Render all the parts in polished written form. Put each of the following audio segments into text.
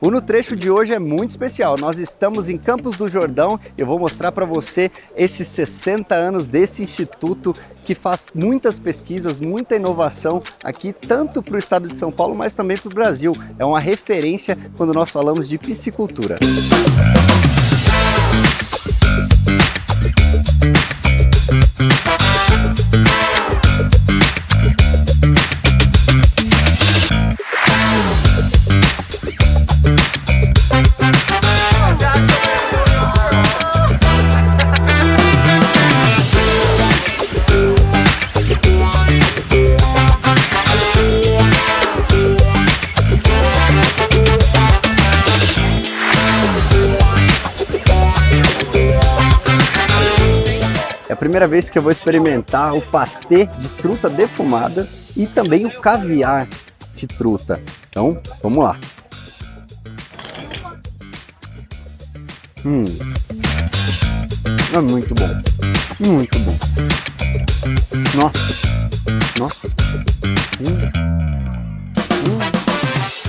O No Trecho de hoje é muito especial. Nós estamos em Campos do Jordão e eu vou mostrar para você esses 60 anos desse instituto que faz muitas pesquisas, muita inovação aqui, tanto para o estado de São Paulo, mas também para o Brasil. É uma referência quando nós falamos de piscicultura. É a primeira vez que eu vou experimentar o patê de truta defumada e também o caviar de truta. Então, vamos lá. É muito bom. Muito bom. Nossa. Nossa.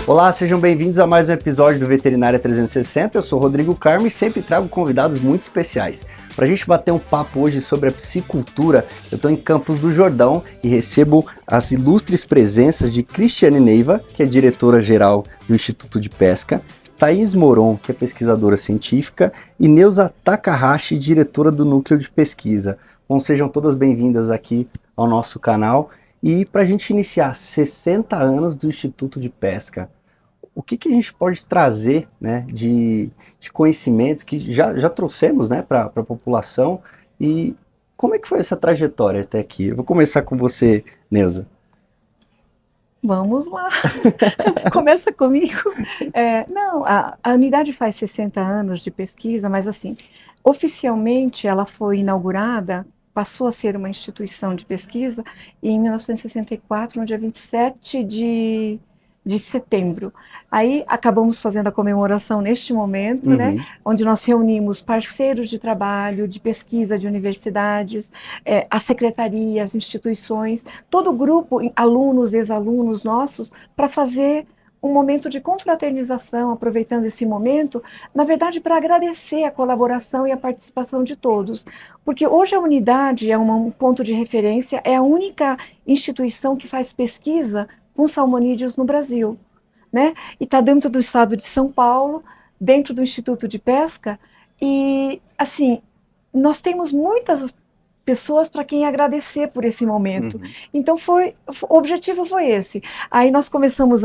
Olá, sejam bem-vindos a mais um episódio do Veterinária 360. Eu sou o Rodrigo Carmo e sempre trago convidados muito especiais. Para a gente bater um papo hoje sobre a piscicultura, eu estou em Campos do Jordão e recebo as ilustres presenças de Cristiane Neiva, que é diretora-geral do Instituto de Pesca, Thaís Moron, que é pesquisadora científica, e Neuza Takahashi, diretora do Núcleo de Pesquisa. Bom, sejam todas bem-vindas aqui ao nosso canal. E para a gente iniciar 60 anos do Instituto de Pesca, o que a gente pode trazer, né, de conhecimento que já trouxemos, né, para a população, e como é que foi essa trajetória até aqui? Eu vou começar com você, Neuza. Vamos lá, começa comigo. A unidade faz 60 anos de pesquisa, mas assim, oficialmente ela foi inaugurada, passou a ser uma instituição de pesquisa em 1964, no dia 27 de setembro. Aí acabamos fazendo a comemoração neste momento, né, onde nós reunimos parceiros de trabalho, de pesquisa de universidades, as secretarias, instituições, todo o grupo, alunos, ex-alunos nossos, para fazer um momento de confraternização, aproveitando esse momento, na verdade, para agradecer a colaboração e a participação de todos. Porque hoje a unidade é um ponto de referência, é a única instituição que faz pesquisa com salmonídeos no Brasil, né? E está dentro do estado de São Paulo, dentro do Instituto de Pesca, e, assim, nós temos muitas pessoas para quem agradecer por esse momento. Então o objetivo foi esse. Aí nós começamos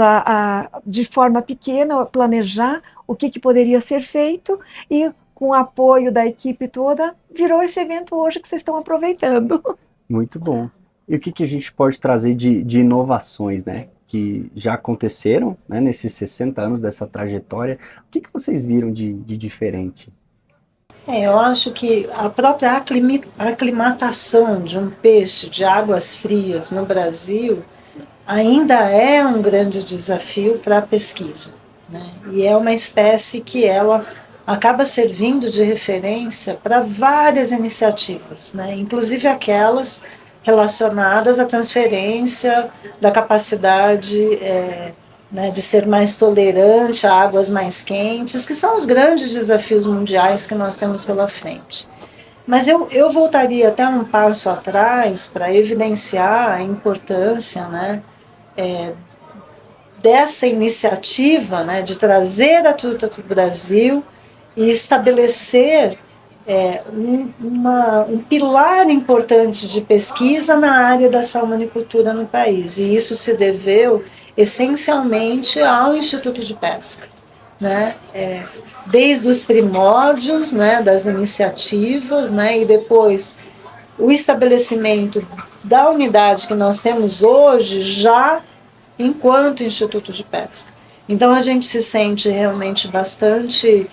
de forma pequena, a planejar o que poderia ser feito, e com o apoio da equipe toda, virou esse evento hoje que vocês estão aproveitando. Muito bom. E o que a gente pode trazer de inovações, né, que já aconteceram, né, nesses 60 anos dessa trajetória? O que vocês viram de diferente? Eu acho que a própria aclimatação de um peixe de águas frias no Brasil ainda é um grande desafio para a pesquisa, né? E é uma espécie que ela acaba servindo de referência para várias iniciativas, né? Inclusive aquelas relacionadas à transferência da capacidade né, de ser mais tolerante a águas mais quentes, que são os grandes desafios mundiais que nós temos pela frente. Mas eu voltaria até um passo atrás para evidenciar a importância, né, dessa iniciativa, né, de trazer a truta para o Brasil e estabelecer um pilar importante de pesquisa na área da salmonicultura no país. E isso se deveu essencialmente ao Instituto de Pesca, né? Desde os primórdios, né, das iniciativas, né, e depois o estabelecimento da unidade que nós temos hoje, já enquanto Instituto de Pesca. Então a gente se sente realmente bastante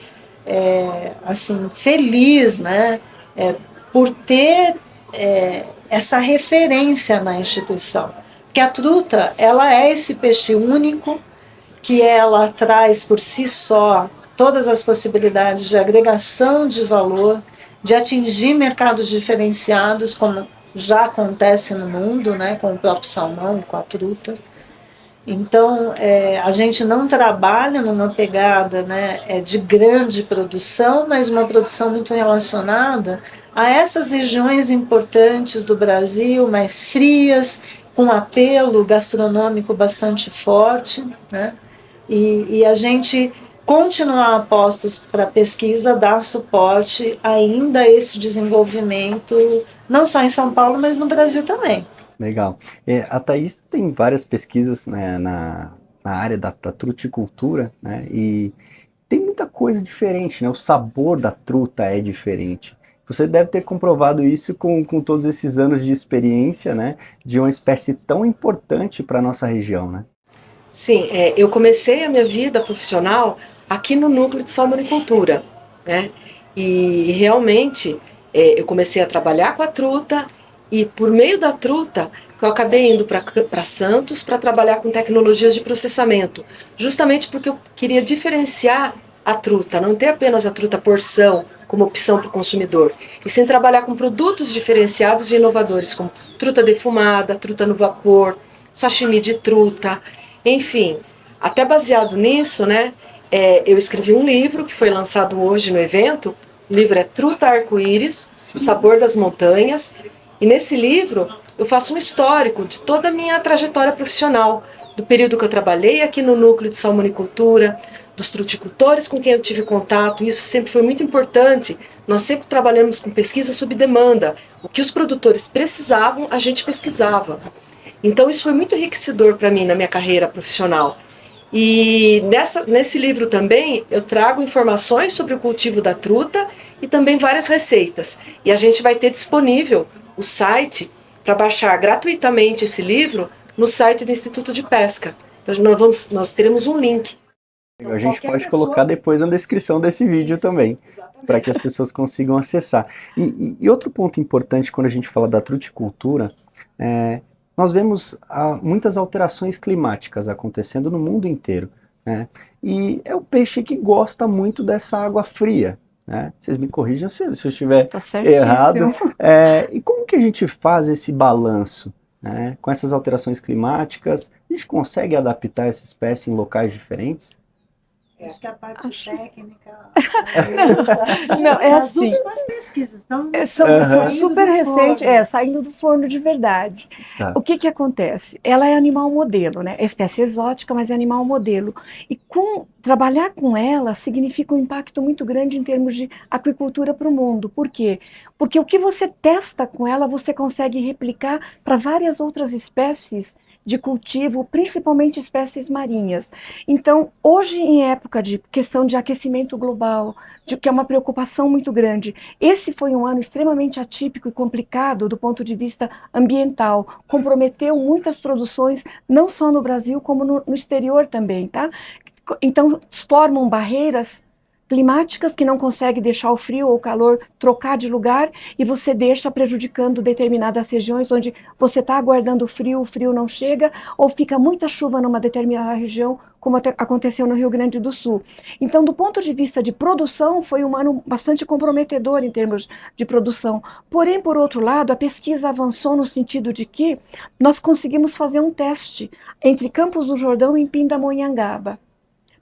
assim, feliz, né, por ter essa referência na instituição. Porque a truta, ela é esse peixe único, que ela traz por si só todas as possibilidades de agregação de valor, de atingir mercados diferenciados, como já acontece no mundo, né, com o próprio salmão e com a truta. Então, a gente não trabalha numa pegada, né, de grande produção, mas uma produção muito relacionada a essas regiões importantes do Brasil, mais frias, com apelo gastronômico bastante forte, né? E a gente continuar a postos para a pesquisa dar suporte ainda a esse desenvolvimento, não só em São Paulo, mas no Brasil também. Legal. A Thaís tem várias pesquisas, né, na área da truticultura, né, e tem muita coisa diferente, né? O sabor da truta é diferente. Você deve ter comprovado isso com todos esses anos de experiência, né, de uma espécie tão importante para a nossa região, né? Sim, eu comecei a minha vida profissional aqui no núcleo de salmonicultura, né? E realmente eu comecei a trabalhar com a truta e por meio da truta eu acabei indo para Santos para trabalhar com tecnologias de processamento, justamente porque eu queria diferenciar a truta, não ter apenas a truta porção como opção para o consumidor, e sim trabalhar com produtos diferenciados e inovadores, como truta defumada, truta no vapor, sashimi de truta, enfim, até baseado nisso, né, eu escrevi um livro que foi lançado hoje no evento. O livro é Truta Arco-Íris, O Sabor das Montanhas, e nesse livro eu faço um histórico de toda a minha trajetória profissional, do período que eu trabalhei aqui no núcleo de salmonicultura, dos truticultores com quem eu tive contato. Isso sempre foi muito importante. Nós sempre trabalhamos com pesquisa sob demanda. O que os produtores precisavam, a gente pesquisava. Então isso foi muito enriquecedor para mim na minha carreira profissional. E nesse livro também eu trago informações sobre o cultivo da truta e também várias receitas. E a gente vai ter disponível o site para baixar gratuitamente esse livro no site do Instituto de Pesca. Então nós teremos um link. Então, A gente pode colocar depois na descrição desse vídeo também, para que as pessoas consigam acessar. E outro ponto importante quando a gente fala da truticultura, nós vemos muitas alterações climáticas acontecendo no mundo inteiro, né? E é o peixe que gosta muito dessa água fria, né? Vocês me corrijam se eu estiver errado. E como que a gente faz esse balanço, né? Com essas alterações climáticas, a gente consegue adaptar essa espécie em locais diferentes? Acho que a parte técnica. Não, As assim. últimas pesquisas estão São super recentes, saindo do forno de verdade. Tá. O que acontece? Ela é animal modelo, né? É espécie exótica, mas é animal modelo. E trabalhar com ela significa um impacto muito grande em termos de aquicultura para o mundo. Por quê? Porque o que você testa com ela, você consegue replicar para várias outras espécies de cultivo, principalmente espécies marinhas. Então, hoje, em época de questão de aquecimento global, que é uma preocupação muito grande, esse foi um ano extremamente atípico e complicado do ponto de vista ambiental, comprometeu muitas produções, não só no Brasil, como no exterior também, tá? Então, formam barreiras climáticas que não conseguem deixar o frio ou o calor trocar de lugar e você deixa prejudicando determinadas regiões onde você está aguardando o frio não chega, ou fica muita chuva numa determinada região, como aconteceu no Rio Grande do Sul. Então, do ponto de vista de produção, foi um ano bastante comprometedor em termos de produção. Porém, por outro lado, a pesquisa avançou no sentido de que nós conseguimos fazer um teste entre Campos do Jordão e Pindamonhangaba.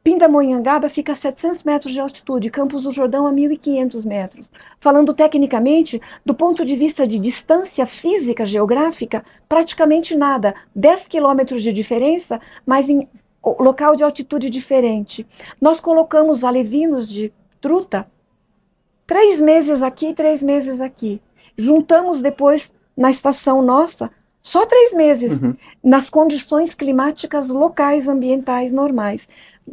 Pindamonhangaba fica a 700 metros de altitude, Campos do Jordão a 1.500 metros. Falando tecnicamente, do ponto de vista de distância física, geográfica, praticamente nada. 10 quilômetros de diferença, mas em local de altitude diferente. Nós colocamos alevinos de truta 3 meses aqui e 3 meses aqui. Juntamos depois, na estação nossa, só 3 meses, nas condições climáticas locais, ambientais, normais.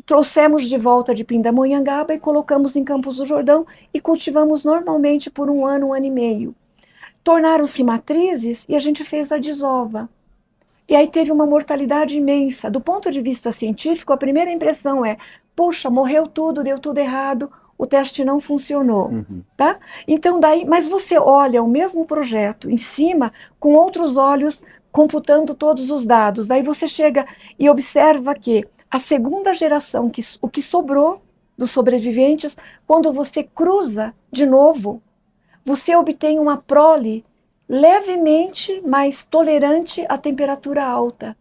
Trouxemos de volta de Pindamonhangaba e colocamos em Campos do Jordão e cultivamos normalmente por um ano e meio. Tornaram-se matrizes e a gente fez a desova. E aí teve uma mortalidade imensa. Do ponto de vista científico, a primeira impressão é, puxa, morreu tudo, deu tudo errado, o teste não funcionou, tá? Então daí, mas você olha o mesmo projeto em cima, com outros olhos, computando todos os dados. Daí você chega e observa que a segunda geração, o que sobrou dos sobreviventes, quando você cruza de novo, você obtém uma prole levemente mais tolerante à temperatura alta.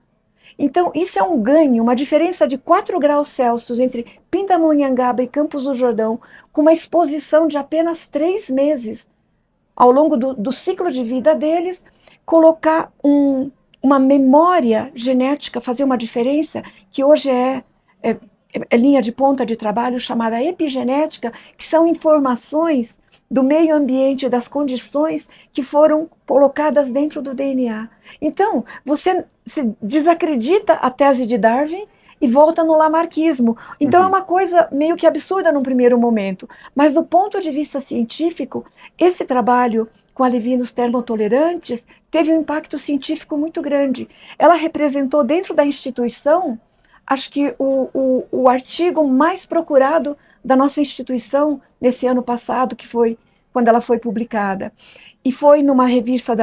Então, isso é um ganho, uma diferença de 4 graus Celsius entre Pindamonhangaba e Campos do Jordão, com uma exposição de apenas 3 meses ao longo do ciclo de vida deles, colocar uma memória genética, fazer uma diferença, que hoje é linha de ponta de trabalho, chamada epigenética, que são informações do meio ambiente, das condições que foram colocadas dentro do DNA. Então, você se desacredita a tese de Darwin e volta no lamarquismo. Então, é uma coisa meio que absurda num primeiro momento. Mas, do ponto de vista científico, esse trabalho com alevinos termotolerantes teve um impacto científico muito grande. Ela representou dentro da instituição, acho que o artigo mais procurado da nossa instituição nesse ano passado, que foi quando ela foi publicada. E foi numa revista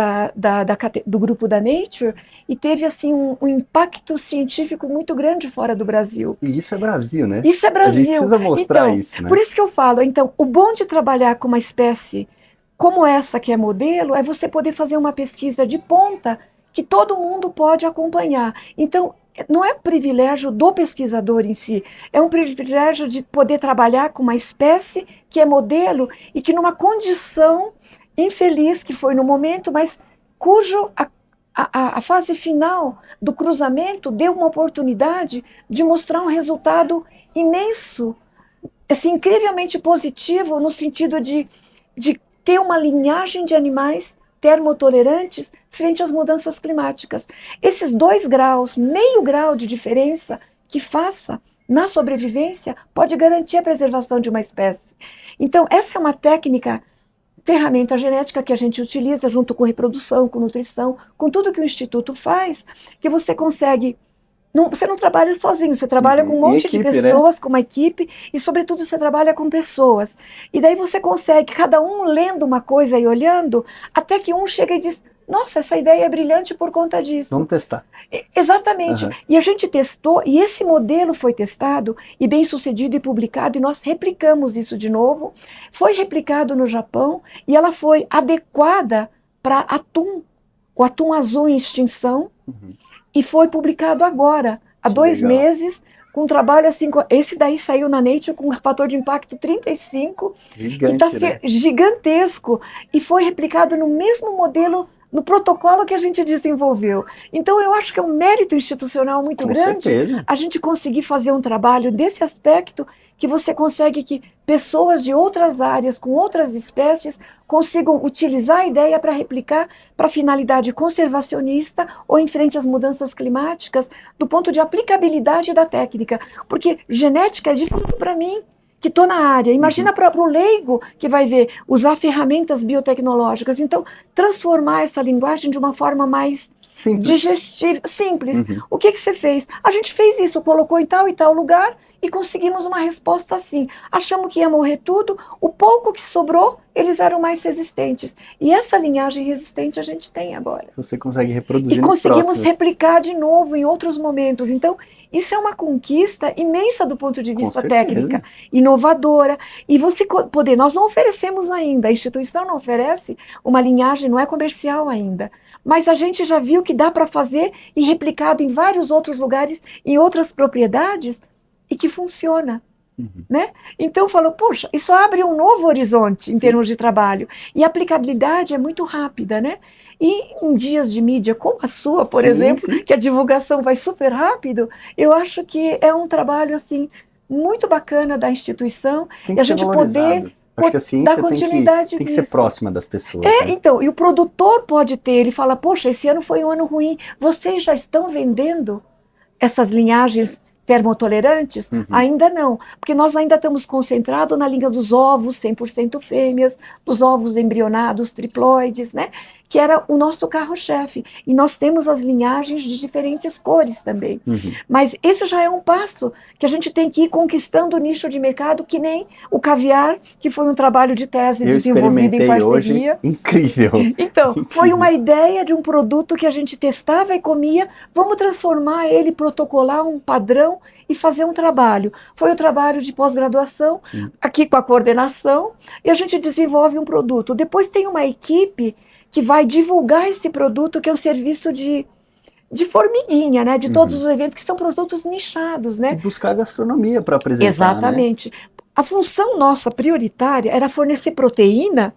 do grupo da Nature, e teve assim um impacto científico muito grande fora do Brasil. E isso é Brasil, né? Isso é Brasil. A gente precisa mostrar então, isso, né? Por isso que eu falo, então, o bom de trabalhar com uma espécie como essa que é modelo, é você poder fazer uma pesquisa de ponta que todo mundo pode acompanhar. Então, não é um privilégio do pesquisador em si, é um privilégio de poder trabalhar com uma espécie que é modelo e que numa condição infeliz que foi no momento, mas cujo a fase final do cruzamento deu uma oportunidade de mostrar um resultado imenso, assim, incrivelmente positivo no sentido de ter uma linhagem de animais termotolerantes frente às mudanças climáticas. Esses 2 graus, meio grau de diferença que faça na sobrevivência pode garantir a preservação de uma espécie. Então, essa é uma técnica, ferramenta genética que a gente utiliza junto com reprodução, com nutrição, com tudo que o Instituto faz, que você consegue. Você não trabalha sozinho, você trabalha com um monte de pessoas, né? Com uma equipe, e sobretudo você trabalha com pessoas. E daí você consegue, cada um lendo uma coisa e olhando, até que um chega e diz, nossa, essa ideia é brilhante por conta disso. Vamos testar. Exatamente. E a gente testou, e esse modelo foi testado, e bem sucedido e publicado, e nós replicamos isso de novo. Foi replicado no Japão, e ela foi adequada para atum, o atum azul em extinção, e foi publicado agora, há 2 meses, com um trabalho assim, esse daí saiu na Nature com um fator de impacto 35, gigante, e está gigantesco, e foi replicado no mesmo modelo, no protocolo que a gente desenvolveu. Então eu acho que é um mérito institucional muito grande, certeza, a gente conseguir fazer um trabalho desse aspecto, que você consegue que pessoas de outras áreas, com outras espécies, consigam utilizar a ideia para replicar para finalidade conservacionista ou em frente às mudanças climáticas, do ponto de aplicabilidade da técnica. Porque genética é difícil para mim, que estou na área. Imagina para o leigo que vai ver, usar ferramentas biotecnológicas. Então, transformar essa linguagem de uma forma mais digestível, simples. O que você fez? A gente fez isso, colocou em tal e tal lugar e conseguimos uma resposta assim. Achamos que ia morrer tudo, o pouco que sobrou, eles eram mais resistentes. E essa linhagem resistente a gente tem agora. Você consegue reproduzir e conseguimos replicar de novo em outros momentos. Então, isso é uma conquista imensa do ponto de vista técnica, inovadora. E você poder, nós não oferecemos ainda, a instituição não oferece uma linhagem, não é comercial ainda. Mas a gente já viu que dá para fazer e replicado em vários outros lugares, em outras propriedades, e que funciona. Né? Então falou, poxa, isso abre um novo horizonte em termos de trabalho, e a aplicabilidade é muito rápida, né? E em dias de mídia como a sua, por exemplo, que a divulgação vai super rápido, eu acho que é um trabalho assim muito bacana da instituição, e a gente poder acho que a ciência tem que ser próxima das pessoas. Né? Então, e o produtor pode ter, ele fala, poxa, esse ano foi um ano ruim, vocês já estão vendendo essas linhagens termotolerantes? Ainda não, porque nós ainda estamos concentrados na linha dos ovos 100% fêmeas, dos ovos embrionados triploides, né? Que era o nosso carro-chefe. E nós temos as linhagens de diferentes cores também. Mas esse já é um passo que a gente tem que ir conquistando o nicho de mercado, que nem o caviar, que foi um trabalho de tese desenvolvido em parceria. Hoje, incrível. Então, foi uma ideia de um produto que a gente testava e comia, vamos transformar ele, protocolar um padrão e fazer um trabalho. Foi o trabalho de pós-graduação, aqui com a coordenação, e a gente desenvolve um produto. Depois tem uma equipe que vai divulgar esse produto, que é um serviço de de formiguinha, né? De todos os eventos que são produtos nichados, né? E buscar gastronomia para apresentar, Exatamente. A função nossa prioritária era fornecer proteína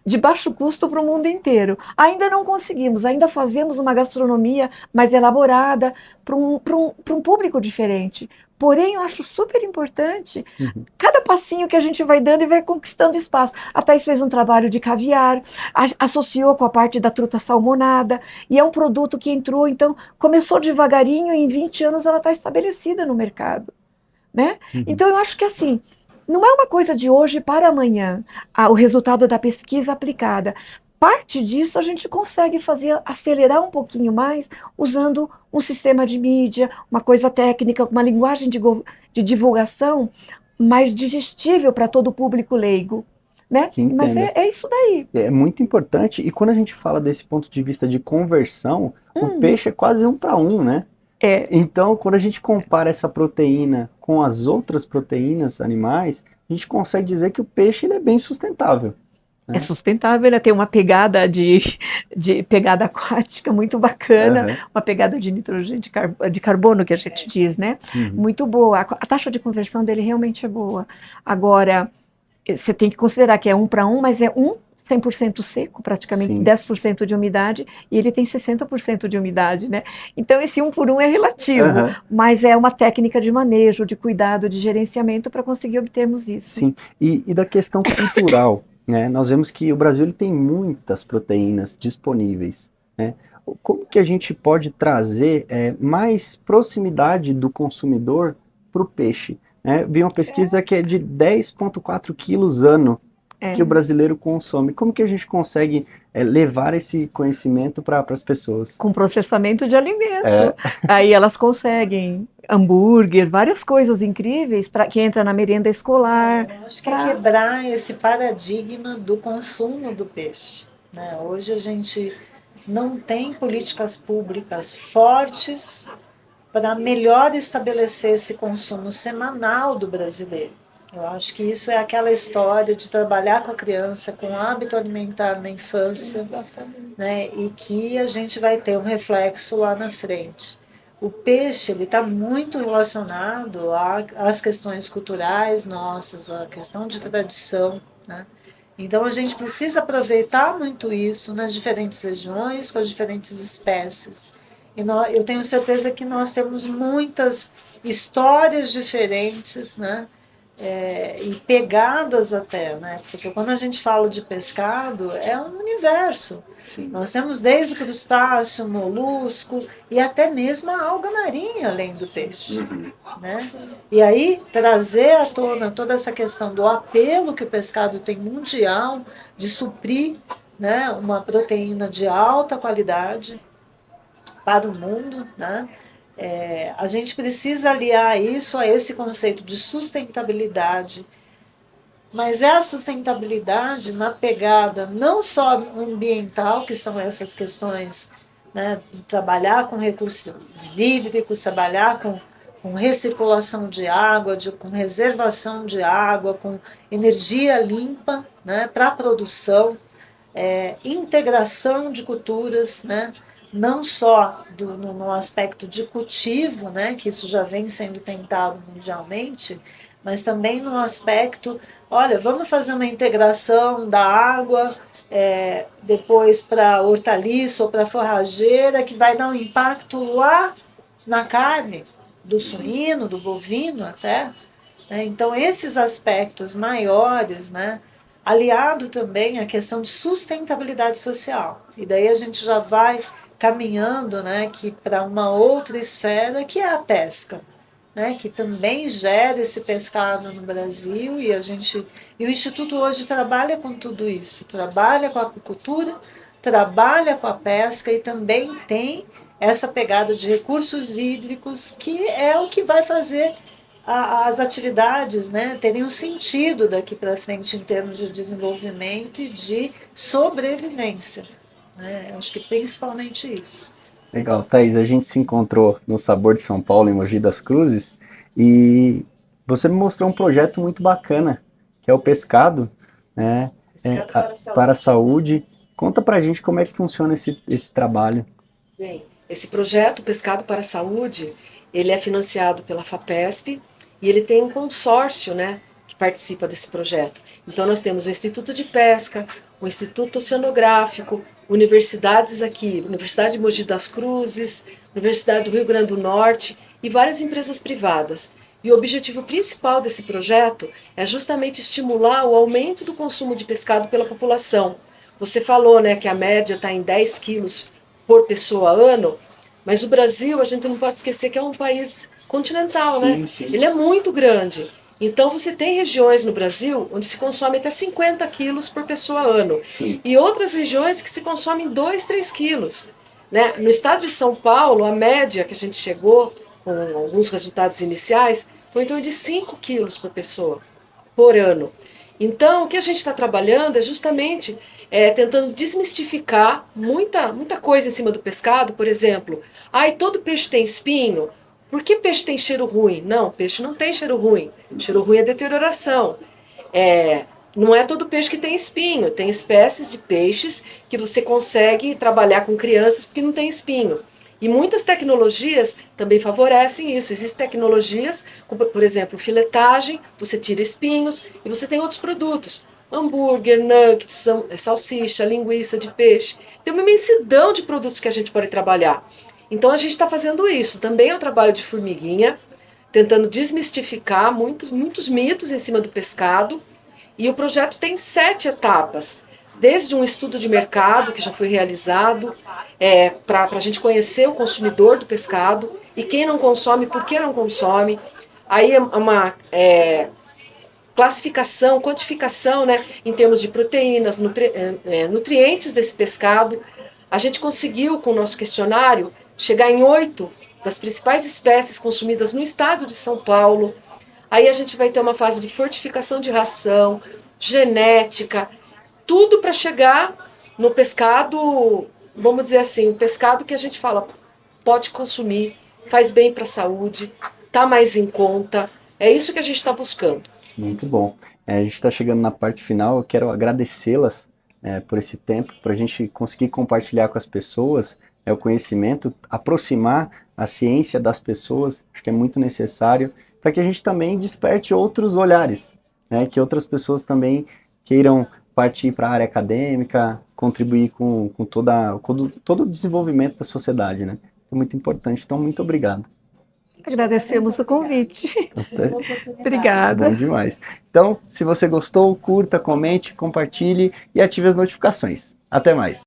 de baixo custo para o mundo inteiro. Ainda não conseguimos, ainda fazemos uma gastronomia mais elaborada para um público diferente. Porém, eu acho super importante cada passinho que a gente vai dando e vai conquistando espaço. A Thaís fez um trabalho de caviar, associou com a parte da truta salmonada, e é um produto que entrou, então, começou devagarinho e em 20 anos ela está estabelecida no mercado, né? Então, eu acho que assim, não é uma coisa de hoje para amanhã, o resultado da pesquisa aplicada. Parte disso a gente consegue fazer acelerar um pouquinho mais usando um sistema de mídia, uma coisa técnica, uma linguagem de divulgação mais digestível para todo o público leigo, né? Que Mas entenda. é isso daí. É muito importante, e quando a gente fala desse ponto de vista de conversão, o peixe é quase 1 para 1, né? Então, quando a gente compara essa proteína com as outras proteínas animais, a gente consegue dizer que o peixe ele é bem sustentável. É sustentável, né? Tem uma pegada de pegada aquática muito bacana, uma pegada de nitrogênio, de carbono, que a gente diz, né? Muito boa. A taxa de conversão dele realmente é boa. Agora, você tem que considerar que é 1 para 1, mas é 100% seco, praticamente 10% de umidade, e ele tem 60% de umidade, né? Então, esse 1 por 1 é relativo, mas é uma técnica de manejo, de cuidado, de gerenciamento para conseguir obtermos isso. Sim, e da questão cultural, né? Nós vemos que o Brasil ele tem muitas proteínas disponíveis, né? Como que a gente pode trazer mais proximidade do consumidor para o peixe, né? Vi uma pesquisa que é de 10,4 quilos ano que o brasileiro consome. Como que a gente consegue levar esse conhecimento para as pessoas? Com processamento de alimento. Aí elas conseguem hambúrguer, várias coisas incríveis que entra na merenda escolar. Eu acho que é quebrar esse paradigma do consumo do peixe, né? Hoje a gente não tem políticas públicas fortes para melhor estabelecer esse consumo semanal do brasileiro. Eu acho que isso é aquela história de trabalhar com a criança, com hábito alimentar na infância, né? E que a gente vai ter um reflexo lá na frente. O peixe ele está muito relacionado às questões culturais nossas, à questão de tradição, né? Então a gente precisa aproveitar muito isso nas diferentes regiões, com as diferentes espécies. E eu tenho certeza que nós temos muitas histórias diferentes, né? E pegadas até, né? Porque quando a gente fala de pescado, é um universo. Nós temos desde o crustáceo, molusco e até mesmo a alga marinha, além do peixe, né? E aí trazer à tona toda essa questão do apelo que o pescado tem mundial de suprir, né, uma proteína de alta qualidade para o mundo, né? A gente precisa aliar isso a esse conceito de sustentabilidade, mas é a sustentabilidade na pegada não só ambiental, que são essas questões, né, trabalhar com recursos hídricos, trabalhar com recirculação de água, com reservação de água, com energia limpa, né, para a produção, integração de culturas, né, não só no aspecto de cultivo, né, que isso já vem sendo tentado mundialmente, mas também no aspecto, olha, vamos fazer uma integração da água, depois para hortaliça ou para forrageira, que vai dar um impacto lá na carne, do suíno, do bovino até. Né? Então, esses aspectos maiores, né, aliado também à questão de sustentabilidade social. E daí a gente já vai caminhando, né, para uma outra esfera, que é a pesca, né, que também gera esse pescado no Brasil, e o Instituto hoje trabalha com tudo isso, trabalha com a apicultura, trabalha com a pesca e também tem essa pegada de recursos hídricos, que é o que vai fazer as atividades, né, terem um sentido daqui para frente em termos de desenvolvimento e de sobrevivência. Né? Acho que principalmente isso. Legal, Thaís, a gente se encontrou no Sabor de São Paulo, em Mogi das Cruzes, e você me mostrou um projeto muito bacana, que é o pescado, né, Pescado para a saúde. Conta pra gente como é que funciona esse trabalho. Bem, Esse projeto Pescado para a Saúde, ele é financiado pela FAPESP e ele tem um consórcio, né, que participa desse projeto. Então nós temos o Instituto de Pesca, o Instituto Oceanográfico, universidades aqui, Universidade de Mogi das Cruzes, Universidade do Rio Grande do Norte e várias empresas privadas. E o objetivo principal desse projeto é justamente estimular o aumento do consumo de pescado pela população. Você falou, né, que a média está em 10 quilos por pessoa ano, mas o Brasil, a gente não pode esquecer que é um país continental, né? Sim. Ele é muito grande. Então você tem regiões no Brasil onde se consome até 50 quilos por pessoa ano. Sim. E outras regiões que se consomem 2, 3 quilos. Né? No estado de São Paulo, a média que a gente chegou, com alguns resultados iniciais, foi em torno de 5 quilos por pessoa, por ano. Então, o que a gente está trabalhando é justamente tentando desmistificar muita coisa em cima do pescado. Por exemplo, todo peixe tem espinho. Por que peixe tem cheiro ruim? Não, peixe não tem cheiro ruim. Cheiro ruim é deterioração. Não é todo peixe que tem espinho. Tem espécies de peixes que você consegue trabalhar com crianças porque não tem espinho. E muitas tecnologias também favorecem isso. Existem tecnologias, como, por exemplo, filetagem, você tira espinhos e você tem outros produtos. Hambúrguer, nuggets, salsicha, linguiça de peixe. Tem uma imensidão de produtos que a gente pode trabalhar. Então a gente está fazendo isso. Também é um trabalho de formiguinha, tentando desmistificar muitos mitos em cima do pescado. E o projeto tem 7 etapas. Desde um estudo de mercado que já foi realizado, para a gente conhecer o consumidor do pescado e quem não consome, por que não consome. Aí uma classificação, quantificação, né, em termos de proteínas, nutrientes desse pescado. A gente conseguiu, com o nosso questionário, chegar em 8 das principais espécies consumidas no estado de São Paulo. Aí a gente vai ter uma fase de fortificação de ração, genética, tudo para chegar no pescado, vamos dizer assim, o pescado que a gente fala, pode consumir, faz bem para a saúde, está mais em conta. É isso que a gente está buscando. Muito bom. A gente está chegando na parte final. Eu quero agradecê-las por esse tempo, para a gente conseguir compartilhar com as pessoas o conhecimento, aproximar a ciência das pessoas. Acho que é muito necessário para que a gente também desperte outros olhares, né? Que outras pessoas também queiram partir para a área acadêmica, contribuir com todo o desenvolvimento da sociedade, né? É muito importante. Então, muito obrigado. Agradecemos o convite. Obrigada. Bom demais. Então, se você gostou, curta, comente, compartilhe e ative as notificações. Até mais.